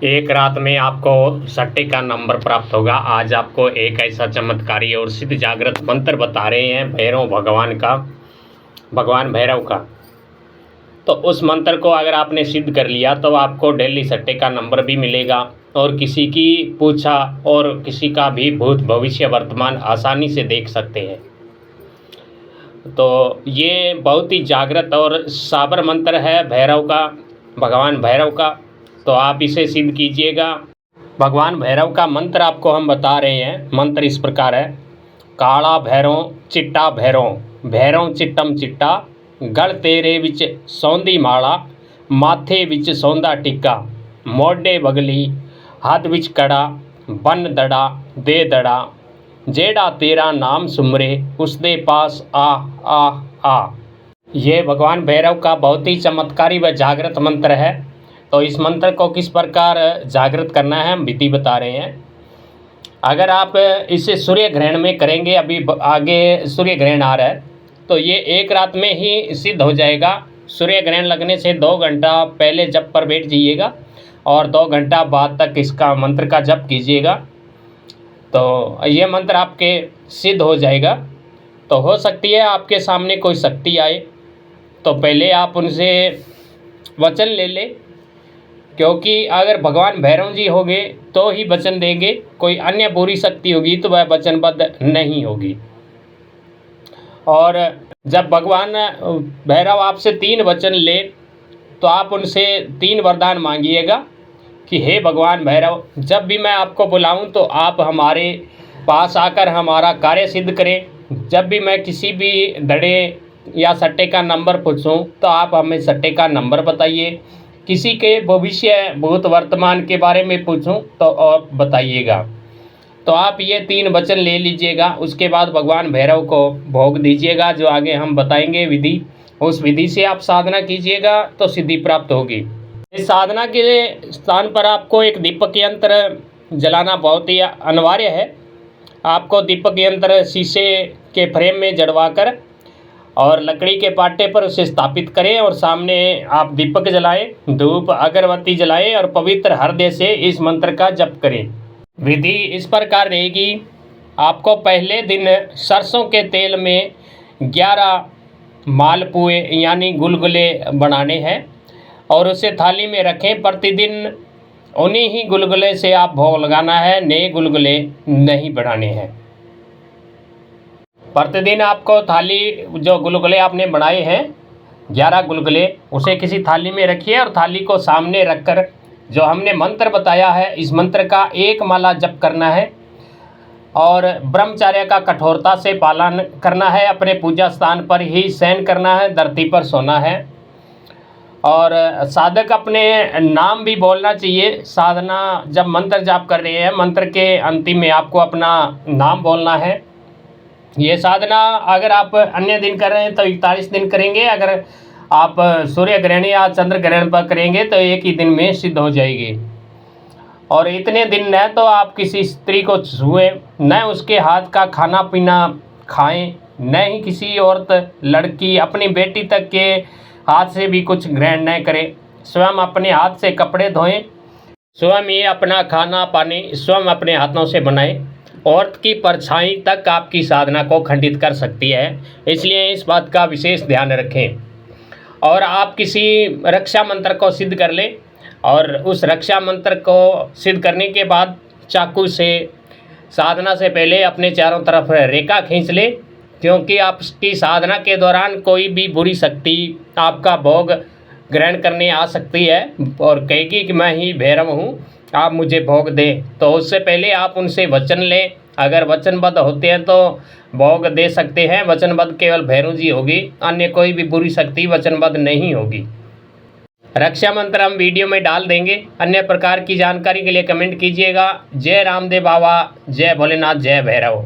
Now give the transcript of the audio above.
एक रात में आपको सट्टे का नंबर प्राप्त होगा। आज आपको एक ऐसा चमत्कारी और सिद्ध जागृत मंत्र बता रहे हैं भगवान भैरव का। तो उस मंत्र को अगर आपने सिद्ध कर लिया तो आपको डेली सट्टे का नंबर भी मिलेगा और किसी की पूछा और किसी का भी भूत भविष्य वर्तमान आसानी से देख सकते हैं। तो ये बहुत ही जागृत और साबर मंत्र है भगवान भैरव का। तो आप इसे सिद्ध कीजिएगा। भगवान भैरव का मंत्र आपको हम बता रहे हैं। मंत्र इस प्रकार है। काला भैरों चिट्टा भैरों, भैरों चिट्टम चिट्टा, गल तेरे विच सौंदी माला, माथे विच सौंदा टिक्का, मोढे बगली हाथ विच कड़ा, बन दड़ा दे दड़ा, जेड़ा तेरा नाम सुमरे उसदे पास आ आ आ। ये भगवान भैरव का बहुत ही चमत्कारी व जागृत मंत्र है। तो इस मंत्र को किस प्रकार जागृत करना है हम विधि बता रहे हैं। अगर आप इसे सूर्य ग्रहण में करेंगे, अभी आगे सूर्य ग्रहण आ रहा है, तो ये एक रात में ही सिद्ध हो जाएगा। सूर्य ग्रहण लगने से 2 घंटा पहले जप पर बैठ जाइएगा और 2 घंटा बाद तक इसका मंत्र का जप कीजिएगा। तो ये मंत्र आपके सिद्ध हो जाएगा। तो हो सकती है आपके सामने कोई शक्ति आए, तो पहले आप उनसे वचन ले लें, क्योंकि अगर भगवान भैरव जी होंगे तो ही वचन देंगे। कोई अन्य बुरी शक्ति होगी तो वह वचनबद्ध नहीं होगी। और जब भगवान भैरव आपसे 3 वचन ले तो आप उनसे 3 वरदान मांगिएगा कि हे भगवान भैरव, जब भी मैं आपको बुलाऊं तो आप हमारे पास आकर हमारा कार्य सिद्ध करें। जब भी मैं किसी भी दड़े या सट्टे का नंबर पूछूं तो आप हमें सट्टे का नंबर बताइए। किसी के भविष्य भूत वर्तमान के बारे में पूछूं तो आप बताइएगा। तो आप ये 3 वचन ले लीजिएगा। उसके बाद भगवान भैरव को भोग दीजिएगा, जो आगे हम बताएंगे विधि। उस विधि से आप साधना कीजिएगा तो सिद्धि प्राप्त होगी। इस साधना के स्थान पर आपको एक दीपक यंत्र जलाना बहुत ही अनिवार्य है। आपको दीपक यंत्र शीशे के फ्रेम में जड़वाकर और लकड़ी के पाटे पर उसे स्थापित करें और सामने आप दीपक जलाएं, धूप अगरबत्ती जलाएं और पवित्र हृदय से इस मंत्र का जप करें। विधि इस प्रकार रहेगी। आपको पहले दिन सरसों के तेल में 11 मालपुए यानी गुलगुले बनाने हैं और उसे थाली में रखें। प्रतिदिन उन्हीं ही गुलगुले से आप भोग लगाना है, नए गुलगुले नहीं बनाने हैं। प्रतिदिन आपको थाली जो गुलगुले आपने बनाए हैं 11 गुलगुले, उसे किसी थाली में रखिए और थाली को सामने रखकर जो हमने मंत्र बताया है इस मंत्र का 1 माला जप करना है और ब्रह्मचर्य का कठोरता से पालन करना है। अपने पूजा स्थान पर ही शयन करना है, धरती पर सोना है। और साधक अपने नाम भी बोलना चाहिए। साधना जब मंत्र जाप कर रहे हैं, मंत्र के अंतिम में आपको अपना नाम बोलना है। ये साधना अगर आप अन्य दिन कर रहे हैं तो 41 दिन करेंगे। अगर आप सूर्य ग्रहण या चंद्र ग्रहण पर करेंगे तो एक ही दिन में सिद्ध हो जाएगी। और इतने दिन न तो आप किसी स्त्री को छुएं, न उसके हाथ का खाना पीना खाएं, न ही किसी औरत लड़की अपनी बेटी तक के हाथ से भी कुछ ग्रहण न करें। स्वयं अपने हाथ से कपड़े धोएं, स्वयं ये अपना खाना पानी स्वयं अपने हाथों से बनाएं। औरत की परछाई तक आपकी साधना को खंडित कर सकती है, इसलिए इस बात का विशेष ध्यान रखें। और आप किसी रक्षा मंत्र को सिद्ध कर लें और उस रक्षा मंत्र को सिद्ध करने के बाद चाकू से साधना से पहले अपने चारों तरफ रेखा खींच लें, क्योंकि आपकी साधना के दौरान कोई भी बुरी शक्ति आपका भोग ग्रहण करने आ सकती है और कहेगी कि मैं ही भैरव हूँ, आप मुझे भोग दें। तो उससे पहले आप उनसे वचन लें। अगर वचनबद्ध होते हैं तो भोग दे सकते हैं। वचनबद्ध केवल भैरव जी होगी, अन्य कोई भी बुरी शक्ति वचनबद्ध नहीं होगी। रक्षा मंत्र हम वीडियो में डाल देंगे। अन्य प्रकार की जानकारी के लिए कमेंट कीजिएगा। जय रामदेव बाबा, जय भोलेनाथ, जय भैरव।